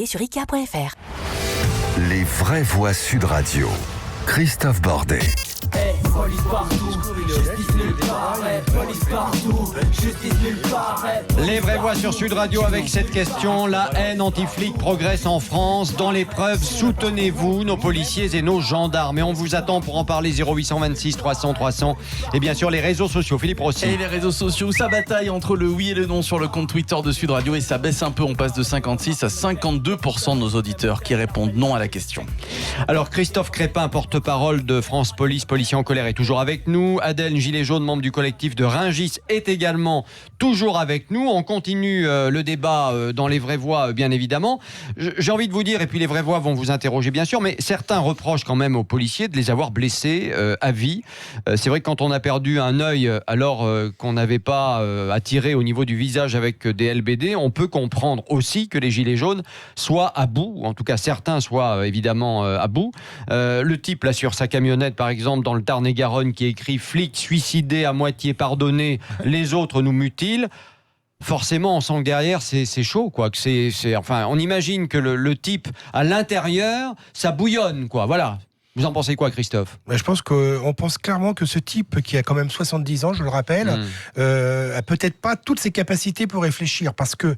Sur IKEA.fr. Les vraies voix Sud Radio. Christophe Bordet. Police partout, justice nulle part, police partout, justice nulle part. Les vraies voix sur Sud Radio avec cette question. La haine anti-flic progresse en France. Dans l'épreuve, soutenez-vous nos policiers et nos gendarmes. Et on vous attend pour en parler. 0826 300 300. Et bien sûr les réseaux sociaux. Philippe Rossi. Et les réseaux sociaux, ça bataille entre le oui et le non sur le compte Twitter de Sud Radio. Et ça baisse un peu, on passe de 56 à 52% de nos auditeurs qui répondent non à la question. Alors Christophe Crépin, porte-parole de France Police, policier en colère, est toujours avec nous. Adèle Gilet Jaune, membre du collectif de Rungis, est également toujours avec nous. On continue le débat dans les vraies voix, bien évidemment. J'ai envie de vous dire, et puis les vraies voix vont vous interroger bien sûr, mais certains reprochent quand même aux policiers de les avoir blessés à vie. C'est vrai que quand on a perdu un œil alors qu'on n'avait pas attiré au niveau du visage avec des LBD, on peut comprendre aussi que les Gilets jaunes soient à bout, ou en tout cas certains soient évidemment à bout. Le type là sur sa camionnette par exemple dans le Tarn-et-Garonne qui écrit « Flic suicidé à moitié pardonné, les autres nous mutilent ». Forcément, on sent que derrière, c'est chaud, quoi. Enfin, on imagine que le type, à l'intérieur, ça bouillonne, quoi. Voilà. Vous en pensez quoi, Christophe ? Je pense qu'on pense clairement que ce type, qui a quand même 70 ans, je le rappelle, a peut-être pas toutes ses capacités pour réfléchir, parce que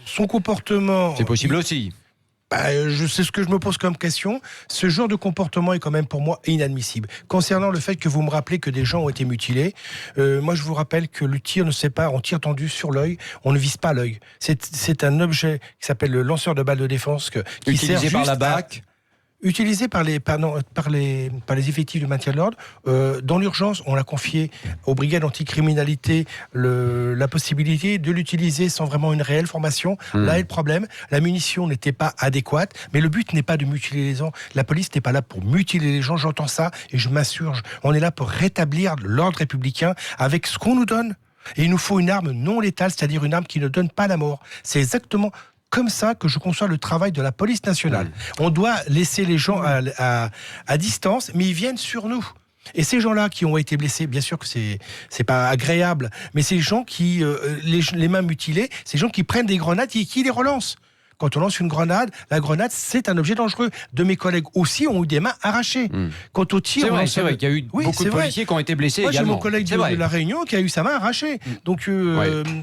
son comportement... C'est possible aussi. C'est ce que je me pose comme question. Ce genre de comportement est quand même pour moi inadmissible. Concernant le fait que vous me rappelez que des gens ont été mutilés, moi je vous rappelle que le tir ne se fait pas, on tire tendu sur l'œil, on ne vise pas l'œil. C'est un objet qui s'appelle le lanceur de balles de défense qui sert utilisé par la BAC. Utilisé par les effectifs du maintien de l'ordre. Dans l'urgence, on l'a confié aux brigades anticriminalité la possibilité de l'utiliser sans vraiment une réelle formation. Là est le problème. La munition n'était pas adéquate, mais le but n'est pas de mutiler les gens. La police n'est pas là pour mutiler les gens, j'entends ça et je m'insurge. On est là pour rétablir l'ordre républicain avec ce qu'on nous donne. Et il nous faut une arme non létale, c'est-à-dire une arme qui ne donne pas la mort. C'est exactement comme ça que je conçois le travail de la police nationale. On doit laisser les gens à distance, mais ils viennent sur nous. Et ces gens-là qui ont été blessés, bien sûr que c'est pas agréable, mais ces gens qui, les mains mutilées, ces gens qui prennent des grenades et qui les relancent. Quand on lance une grenade, la grenade, c'est un objet dangereux. De mes collègues aussi ont eu des mains arrachées. Quant au tir... C'est vrai qu'il y a eu beaucoup de policiers qui ont été blessés également. Moi, j'ai mon collègue de la Réunion qui a eu sa main arrachée. Donc,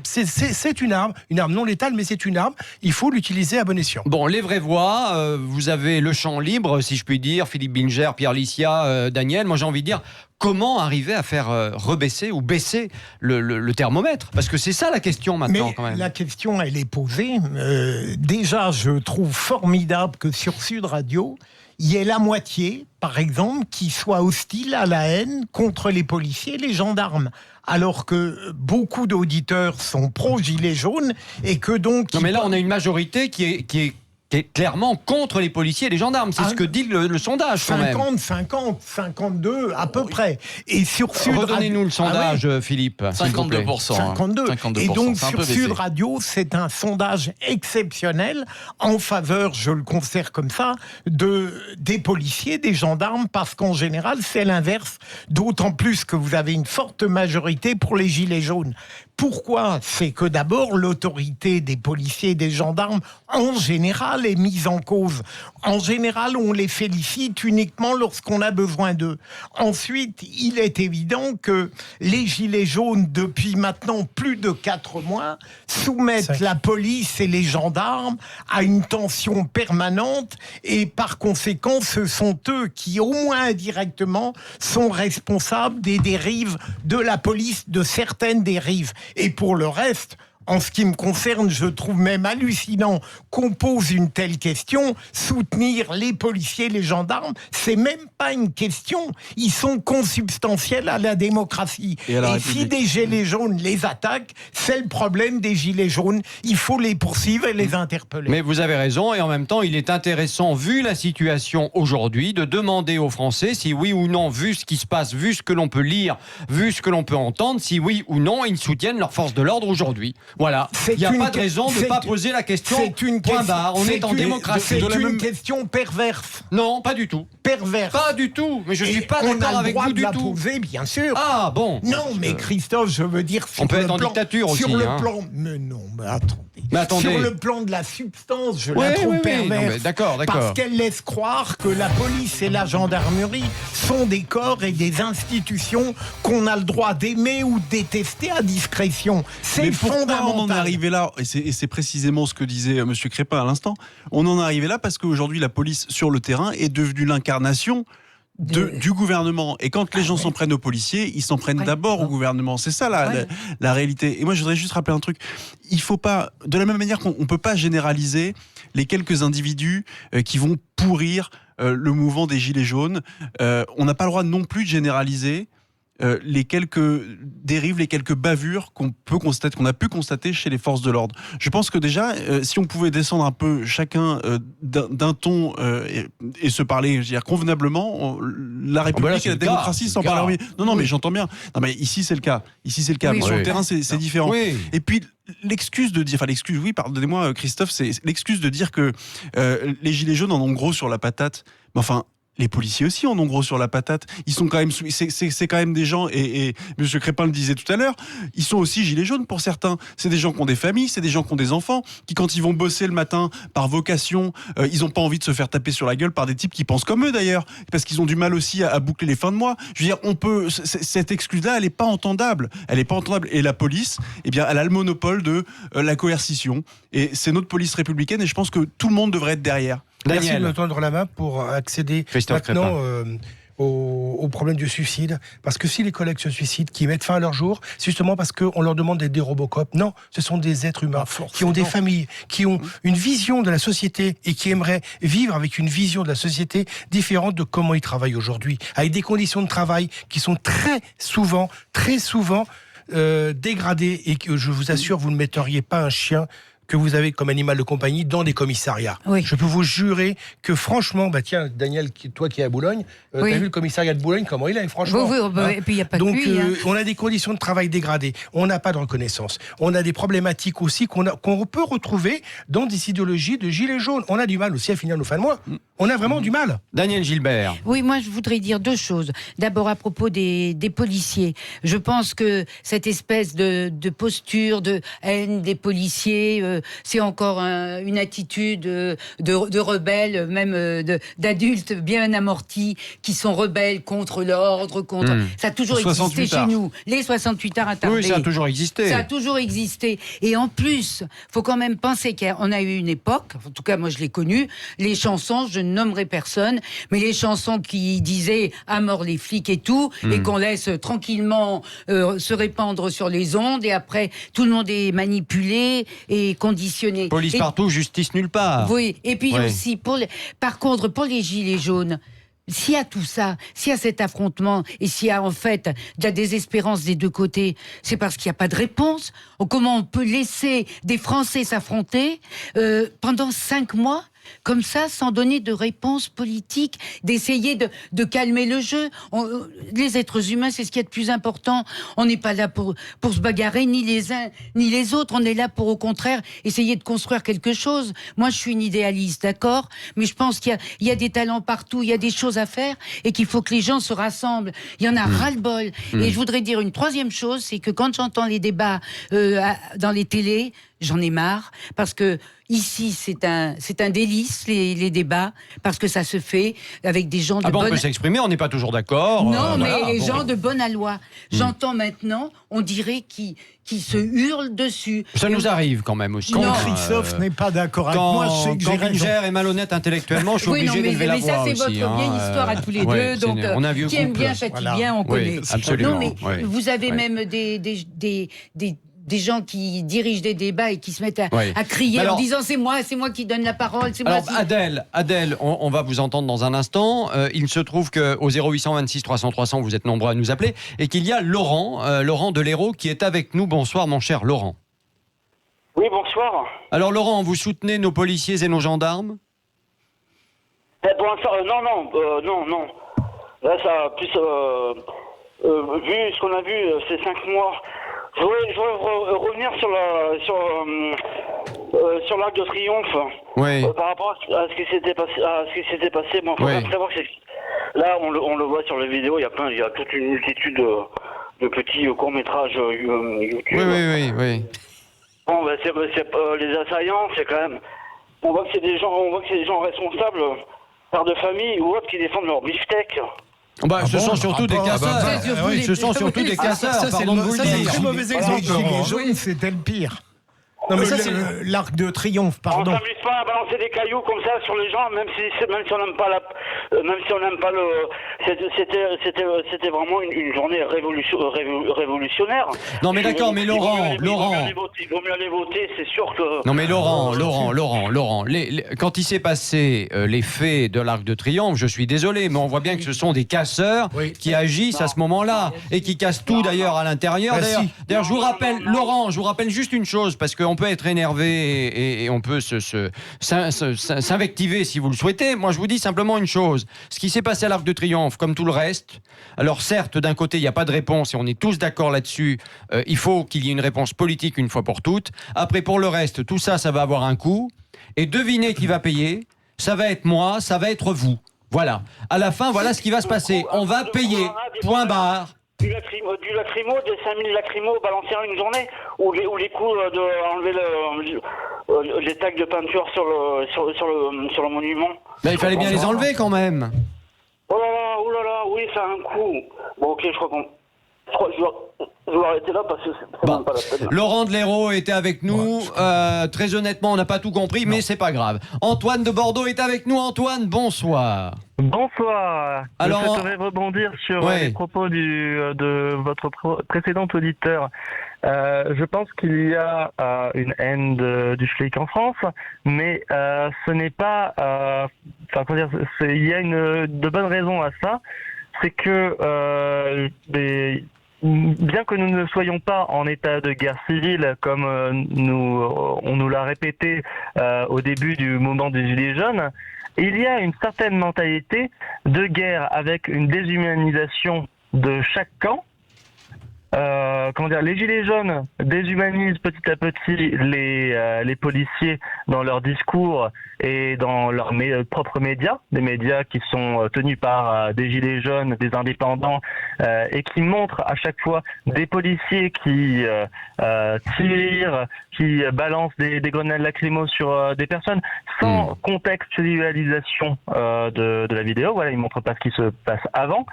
c'est une arme non létale, mais c'est une arme. Il faut l'utiliser à bon escient. Bon, les vraies voix, vous avez le champ libre, si je puis dire, Philippe Bilger, Pierre Licia, Daniel. Moi, j'ai envie de dire... Comment arriver à faire rebaisser ou baisser le thermomètre ? Parce que c'est ça la question maintenant, quand même. La question, elle est posée. Déjà, je trouve formidable que sur Sud Radio, il y ait la moitié, par exemple, qui soit hostile à la haine contre les policiers et les gendarmes. Alors que beaucoup d'auditeurs sont pro-gilets jaunes et que donc... Non mais là, on a une majorité qui est clairement contre les policiers et les gendarmes. C'est ce que dit le sondage, quand même. 50, 52, à peu près. Et sur Sud redonnez-nous le sondage, Philippe. 52%. 52. 52%. Et donc, sur Sud Radio, c'est un sondage exceptionnel en faveur, je le considère comme ça, des policiers, des gendarmes, parce qu'en général, c'est l'inverse. D'autant plus que vous avez une forte majorité pour les gilets jaunes. Pourquoi ? C'est que d'abord, l'autorité des policiers et des gendarmes, en général, est mise en cause. En général, on les félicite uniquement lorsqu'on a besoin d'eux. Ensuite, il est évident que les gilets jaunes, depuis maintenant plus de 4 mois, soumettent la police et les gendarmes à une tension permanente et par conséquent, ce sont eux qui, au moins indirectement, sont responsables des dérives de la police, de certaines dérives. Et pour le reste, en ce qui me concerne, je trouve même hallucinant qu'on pose une telle question. Soutenir les policiers, les gendarmes, c'est même pas une question. Ils sont consubstantiels à la démocratie. Et si des gilets jaunes les attaquent, c'est le problème des gilets jaunes. Il faut les poursuivre et les interpeller. Mais vous avez raison, et en même temps, il est intéressant, vu la situation aujourd'hui, de demander aux Français si oui ou non, vu ce qui se passe, vu ce que l'on peut lire, vu ce que l'on peut entendre, si oui ou non, ils soutiennent leurs forces de l'ordre aujourd'hui. Voilà, il n'y a pas de raison de ne pas poser la question. Point barre, on est en démocratie. C'est une question perverse. Non, pas du tout. perverse. Pas du tout, mais je suis pas on a d'accord le avec droit vous de du la tout. poser, bien sûr. Ah bon. Non, mais Christophe, je veux dire, On peut être en dictature sur aussi, le hein. plan. Mais non, mais attendez. Mais attendez. Sur le plan de la substance, je Oui, la trouve oui, oui. perverse. Non, mais d'accord. Parce qu'elle laisse croire que la police et la gendarmerie sont des corps et des institutions qu'on a le droit d'aimer ou de détester à discrétion. C'est Mais pourquoi fondamental. on en est arrivé là, et c'est précisément ce que disait M. Crépin à l'instant, on en est arrivé là parce qu'aujourd'hui la police sur le terrain est devenue l'incarnation du gouvernement. Et quand les gens s'en prennent aux policiers, ils s'en prennent d'abord au gouvernement. C'est ça la réalité. Et moi je voudrais juste rappeler un truc. Il faut pas, de la même manière qu'on ne peut pas généraliser les quelques individus qui vont pourrir le mouvement des Gilets jaunes, on n'a pas le droit non plus de généraliser les quelques dérives, les quelques bavures qu'on a pu constater chez les forces de l'ordre. Je pense que déjà, si on pouvait descendre un peu chacun d'un ton et se parler, je veux dire, convenablement, la République et la démocratie s'en parlent. Non, mais j'entends bien. Non, mais ici c'est le cas. Oui, Sur le terrain, c'est différent. Oui. Et puis l'excuse de dire, oui, pardonnez-moi Christophe, c'est l'excuse de dire que les gilets jaunes en ont gros sur la patate. Mais enfin. Les policiers aussi en ont gros sur la patate. Ils sont quand même, c'est quand même des gens, et M. Crépin le disait tout à l'heure, ils sont aussi gilets jaunes pour certains. C'est des gens qui ont des familles, c'est des gens qui ont des enfants, qui quand ils vont bosser le matin par vocation, ils n'ont pas envie de se faire taper sur la gueule par des types qui pensent comme eux d'ailleurs, parce qu'ils ont du mal aussi à boucler les fins de mois. Je veux dire, cette excuse-là, elle n'est pas entendable. Elle n'est pas entendable. Et la police, eh bien, elle a le monopole de la coercition. Et c'est notre police républicaine, et je pense que tout le monde devrait être derrière. Merci Daniel. de me tendre la main pour accéder Christophe maintenant au problème du suicide. Parce que si les collègues se suicident, qui mettent fin à leur jour, c'est justement parce qu'on leur demande d'être des Robocop. Non, ce sont des êtres humains qui ont des familles, qui ont une vision de la société et qui aimeraient vivre avec une vision de la société différente de comment ils travaillent aujourd'hui, avec des conditions de travail qui sont très souvent dégradées, et que je vous assure, vous ne metteriez pas un chien que vous avez comme animal de compagnie dans des commissariats. Oui. Je peux vous jurer que franchement, tiens, Daniel, toi qui es à Boulogne, Oui. t'as vu le commissariat de Boulogne, comment il est, franchement. Oui, et puis il n'y a pas Donc, de pluie. on a des conditions de travail dégradées, on n'a pas de reconnaissance, on a des problématiques aussi qu'on peut retrouver dans des idéologies de gilets jaunes. On a du mal aussi à finir nos fins de mois. On a vraiment du mal. Daniel Gilbert. Oui, moi je voudrais dire deux choses. D'abord à propos des policiers. Je pense que cette espèce de posture de haine des policiers, c'est encore une attitude de rebelles, même d'adultes bien amortis, qui sont rebelles contre l'ordre, contre... Ça a toujours existé chez nous. Les 68 heures attardées. Oui, ça a toujours existé. Ça a toujours existé. Et en plus, faut quand même penser qu'on a eu une époque, en tout cas moi je l'ai connue, les chansons, je ne nommerai personne, mais les chansons qui disaient « à mort les flics » et tout, et qu'on laisse tranquillement se répandre sur les ondes, et après tout le monde est manipulé et conditionné. Police partout, justice nulle part. Oui, et puis aussi, par contre, pour les gilets jaunes, s'il y a tout ça, s'il y a cet affrontement, et s'il y a en fait de la désespérance des deux côtés, c'est parce qu'il n'y a pas de réponse. Comment on peut laisser des Français s'affronter pendant 5 mois comme ça, sans donner de réponse politique, d'essayer de calmer le jeu. Les êtres humains, c'est ce qui est de plus important. On n'est pas là pour se bagarrer, ni les uns ni les autres. On est là pour, au contraire, essayer de construire quelque chose. Moi, je suis une idéaliste, d'accord ? Mais je pense qu'il y a des talents partout, il y a des choses à faire, et qu'il faut que les gens se rassemblent. Il y en a ras-le-bol. Et je voudrais dire une troisième chose, c'est que quand j'entends les débats dans les télés, j'en ai marre, parce que ici, c'est un délice, les débats, parce que ça se fait avec des gens de On bonne... peut s'exprimer, on n'est pas toujours d'accord. Non, mais voilà, les gens de bonne aloi. J'entends maintenant, on dirait qu'ils se hurlent dessus. Ça nous arrive quand même aussi. Quand Non. Christophe n'est pas d'accord avec Quand, moi, je sais que j'ai quand raison. Ringer est malhonnête intellectuellement, je suis Oui, non, obligé d'élever la mais voix ça, c'est aussi, votre vieille histoire à tous les deux. Donc, on a un vieux qui aime couple. bien châtie Voilà. bien, on Oui, connaît. absolument. Non, mais oui. vous avez Oui. même des gens qui dirigent des débats et qui se mettent Oui. à crier Alors- en disant c'est moi qui donne la parole, c'est moi Alors qui... Adèle, on va vous entendre dans un instant. Il se trouve qu'au 0826 300 300, vous êtes nombreux à nous appeler, et qu'il y a Laurent de l'Hérault qui est avec nous. Bonsoir mon cher Laurent. Oui, bonsoir. Alors Laurent, vous soutenez nos policiers et nos gendarmes ? Non. Là, ça a plus... vu ce qu'on a vu ces 5 mois, je voudrais revenir sur l'Arc de Triomphe. Oui. Par rapport à ce qui s'était passé. Bon, faut Oui. quand même savoir que Là, on le voit sur les vidéos, il y a toute une multitude de petits courts-métrages YouTube. Oui. Bon, les assaillants, c'est quand même... On voit que c'est des gens responsables, pères de famille ou autres qui défendent leur beefsteak. Ce sont surtout des casseurs. Ce sont surtout des casseurs, pardon de vous le dire. C'est un très mauvais exemple. Les gilets jaunes, c'était le pire. Non, mais ça, c'est l'Arc de Triomphe, pardon. On s'amuse pas à balancer des cailloux comme ça sur les gens, même si on n'aime pas c'était vraiment une journée révolutionnaire. Non mais d'accord, mais Laurent. Il vaut mieux aller voter, c'est sûr que. Non mais Laurent, quand il s'est passé les faits de l'Arc de Triomphe, je suis désolé, mais on voit bien que ce sont des casseurs qui agissent à ce moment-là et qui cassent tout d'ailleurs à l'intérieur. D'ailleurs, je vous rappelle, Laurent, juste une chose, parce qu'on peut être énervé et on peut s'invectiver si vous le souhaitez. Moi, je vous dis simplement une chose. Ce qui s'est passé à l'Arc de Triomphe, comme tout le reste, alors certes, d'un côté, il n'y a pas de réponse et on est tous d'accord là-dessus. Il faut qu'il y ait une réponse politique une fois pour toutes. Après, pour le reste, tout ça, ça va avoir un coût. Et devinez qui va payer. Ça va être moi, ça va être vous. Voilà. À la fin, voilà ce qui va se passer. On va payer. Point barre. Du lacrymo, des 5000 lacrymos balancés en une journée, ou les coups d'enlever les tags de peinture sur le monument. Il fallait bien les enlever quand même. Oh là là, oui, ça a un coup. Bon, ok, je crois que je vais arrêter là parce que c'est même pas la peine. Laurent Deleyraud était avec nous. Très honnêtement, on n'a pas tout compris, mais c'est pas grave. Antoine de Bordeaux est avec nous. Antoine, bonsoir. Bonsoir. Alors, je souhaiterais rebondir sur les propos de votre précédent auditeur. Je pense qu'il y a une haine du flic en France, mais ce n'est pas... il y a de bonnes raisons à ça. C'est que... bien que nous ne soyons pas en état de guerre civile comme on nous l'a répété au début du mouvement des Gilets jaunes, il y a une certaine mentalité de guerre avec une déshumanisation de chaque camp. Les Gilets jaunes déshumanisent petit à petit les policiers dans leur discours et dans leurs propres médias, des médias qui sont tenus par des Gilets jaunes, des indépendants, et qui montrent à chaque fois des policiers qui tirent, qui balancent des grenades lacrymaux sur des personnes sans contextualisation de la vidéo. Voilà, ils montrent pas ce qui se passe avant.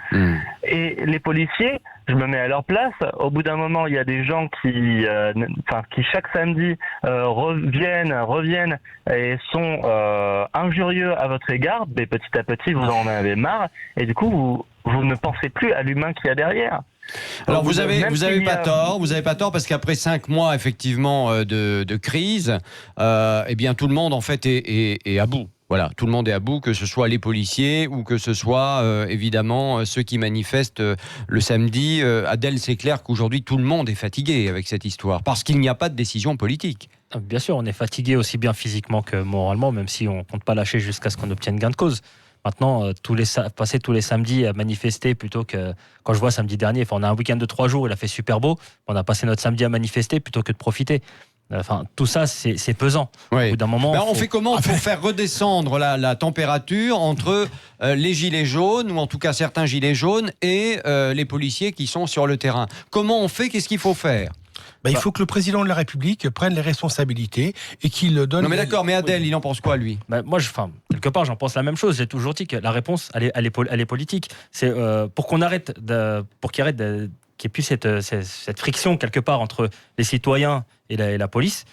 Et les policiers, je me mets à leur place, au bout d'un moment, il y a des gens qui chaque samedi reviennent et sont injurieux à votre égard, mais petit à petit, vous en avez marre, et du coup, vous ne pensez plus à l'humain qu'il y a derrière. Alors vous avez pas tort parce qu'après 5 mois effectivement de crise, eh bien tout le monde en fait est à bout. Voilà, tout le monde est à bout, que ce soit les policiers ou que ce soit évidemment ceux qui manifestent le samedi. Adèle, c'est clair qu'aujourd'hui tout le monde est fatigué avec cette histoire parce qu'il n'y a pas de décision politique. Bien sûr, on est fatigué aussi bien physiquement que moralement, même si on ne compte pas lâcher jusqu'à ce qu'on obtienne gain de cause. Maintenant, passer tous les samedis à manifester plutôt que... Quand je vois samedi dernier, on a un week-end de 3 jours, il a fait super beau, on a passé notre samedi à manifester plutôt que de profiter. Tout ça, c'est pesant. Oui. Au bout d'un moment, on fait comment pour faire redescendre la température entre les gilets jaunes, ou en tout cas certains gilets jaunes, et les policiers qui sont sur le terrain? Comment on fait? Qu'est-ce qu'il faut faire? Il faut que le président de la République prenne les responsabilités et qu'il donne... Non mais d'accord, mais Adèle, il en pense quoi, lui? Moi, quelque part, j'en pense la même chose. J'ai toujours dit que la réponse, elle est politique. C'est pour qu'il arrête qu'il n'y ait plus cette friction, quelque part, entre les citoyens et la police.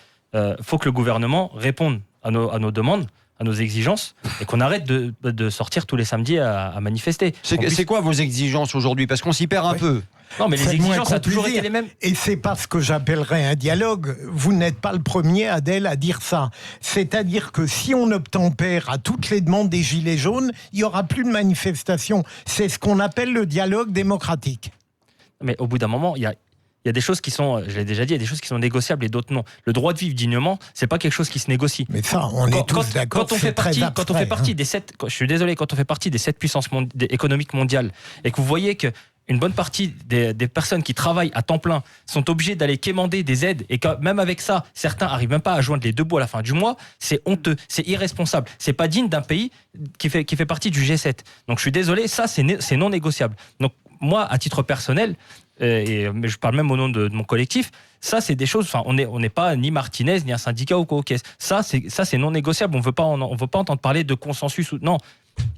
Faut que le gouvernement réponde à nos demandes, à nos exigences, et qu'on arrête de sortir tous les samedis à manifester. C'est quoi vos exigences aujourd'hui? Parce qu'on s'y perd un peu. Non, mais les exigences, ça a toujours été les mêmes. Et c'est pas ce que j'appellerais un dialogue. Vous n'êtes pas le premier, Adèle, à dire ça. C'est-à-dire que si on obtempère à toutes les demandes des Gilets jaunes, il n'y aura plus de manifestation. C'est ce qu'on appelle le dialogue démocratique. Mais au bout d'un moment, il y a des choses qui sont, je l'ai déjà dit, il y a des choses qui sont négociables et d'autres non. Le droit de vivre dignement, c'est pas quelque chose qui se négocie. Mais ça, on est tous d'accord. Quand on fait partie des 7, je suis désolé, quand on fait partie des 7 puissances économiques mondiales et que vous voyez que une bonne partie des personnes qui travaillent à temps plein sont obligées d'aller quémander des aides et que même avec ça, certains arrivent même pas à joindre les deux bouts à la fin du mois, c'est honteux, c'est irresponsable, c'est pas digne d'un pays qui fait partie du G7. Donc je suis désolé, ça c'est non négociable. Donc moi, à titre personnel, mais je parle même au nom de mon collectif, ça c'est des choses, enfin on n'est pas ni Martinez ni un syndicat ou quoi. Ça c'est non négociable. On veut pas entendre parler de consensus ou non.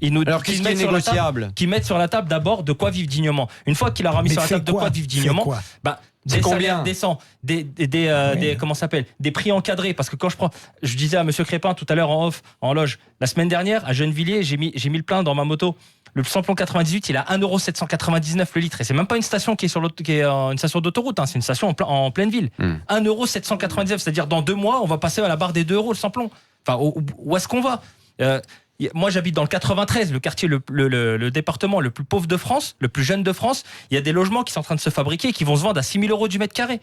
Alors qu'est-ce qui est négociable ? Qui mettent sur la table d'abord de quoi vivre dignement. Une fois qu'il a remis sur la table de quoi vivre dignement, des salaires décents, comment ça s'appelle, des prix encadrés. Parce que quand je disais à Monsieur Crépin tout à l'heure en off, en loge, la semaine dernière à Gennevilliers, j'ai mis le plein dans ma moto. Le samplon 98, il a 1,799€ le litre. Et c'est même pas une station qui est une station d'autoroute, c'est une station en pleine ville. 1,799€, c'est-à-dire dans 2 mois, on va passer à la barre des 2€ le samplon. Enfin, où est-ce qu'on va ? Moi, j'habite dans le 93, le quartier, le département le plus pauvre de France, le plus jeune de France. Il y a des logements qui sont en train de se fabriquer et qui vont se vendre à 6 000 € du mètre carré.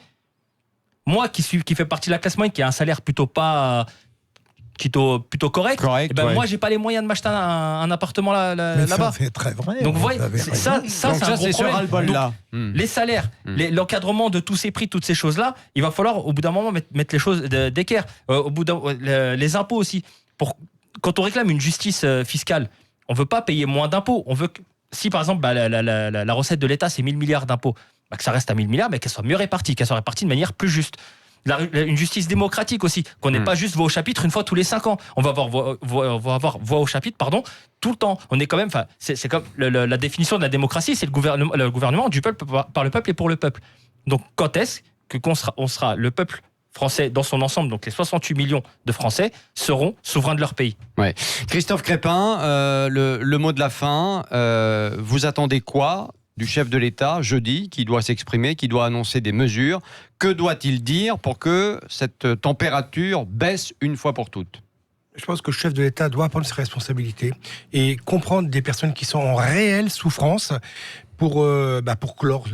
Moi, qui fais partie de la classe moyenne, qui a un salaire plutôt correct, moi, j'ai pas les moyens de m'acheter un appartement là-bas. C'est très vrai. Donc, vous voyez, ça c'est un gros problème. Là. Les salaires, l'encadrement de tous ces prix, toutes ces choses-là, il va falloir, au bout d'un moment, mettre les choses d'équerre. Les impôts aussi. Quand on réclame une justice fiscale, on ne veut pas payer moins d'impôts. On veut que, si par exemple la recette de l'État c'est 1 000 milliards d'impôts, que ça reste à 1 000 milliards, mais qu'elle soit mieux répartie, qu'elle soit répartie de manière plus juste. Une justice démocratique aussi, qu'on n'ait pas juste voix au chapitre une fois tous les 5 ans. On va avoir voix au chapitre, tout le temps. On est quand même, c'est comme la définition de la démocratie, c'est le gouvernement du peuple, par le peuple et pour le peuple. Donc quand est-ce qu'on sera le peuple français dans son ensemble, donc les 68 millions de Français seront souverains de leur pays. Ouais. Christophe Crépin, le mot de la fin, vous attendez quoi du chef de l'État jeudi, qui doit s'exprimer, qui doit annoncer des mesures? Que doit-il dire pour que cette température baisse une fois pour toutes? Je pense que le chef de l'État doit prendre ses responsabilités et comprendre des personnes qui sont en réelle souffrance pour clore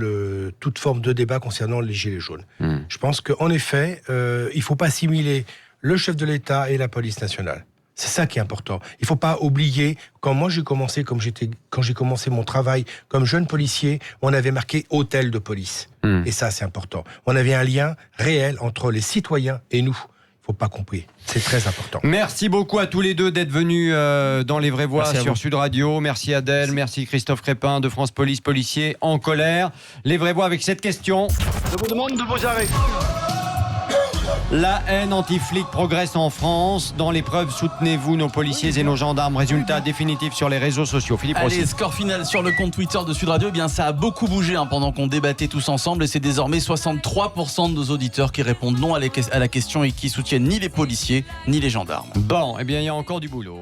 toute forme de débat concernant les Gilets jaunes. Je pense qu'en effet, il ne faut pas assimiler le chef de l'État et la police nationale. C'est ça qui est important. Il ne faut pas oublier, quand j'ai commencé mon travail comme jeune policier, on avait marqué hôtel de police. Et ça, c'est important. On avait un lien réel entre les citoyens et nous. Il ne faut pas couper. C'est très important. Merci beaucoup à tous les deux d'être venus dans Les Vraies Voix sur Sud Radio. Merci Adèle, merci Christophe Crépin de France Police, policier en colère. Les Vraies Voix avec cette question. Je vous demande de vous arrêter. La haine anti-flic progresse en France. Dans l'épreuve, soutenez-vous nos policiers et nos gendarmes. Résultat définitif sur les réseaux sociaux. Philippe Rossi. Allez, score final sur le compte Twitter de Sud Radio. Eh bien, ça a beaucoup bougé pendant qu'on débattait tous ensemble. Et c'est désormais 63% de nos auditeurs qui répondent non à la question et qui soutiennent ni les policiers ni les gendarmes. Bon, eh bien, il y a encore du boulot.